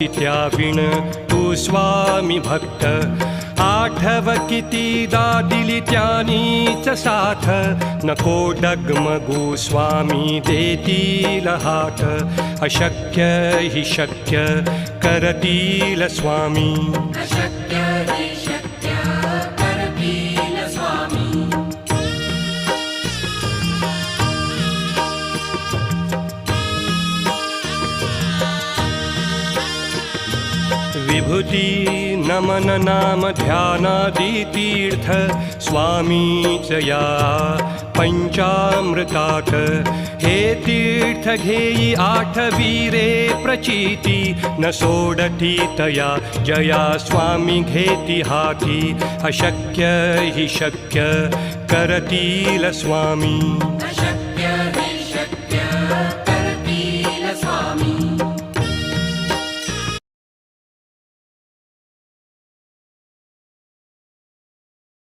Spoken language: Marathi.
त्याविण तू स्वामी भक्त आठव कितीदा दिली त्यानीच साथ नको डगमगू स्वामी देतील हात अशक्य हि शक्य करतील स्वामी अशक्य हि शक्य करतील स्वामी विभूती नमन नाम ध्यानादि तीर्थ स्वामीच या पंचामृतात हे तीर्थ घेई आठवीरे प्रचिती न सोडती तया जया स्वामी घेती हाती अशक्य हि शक्य करतील स्वामी अशक्य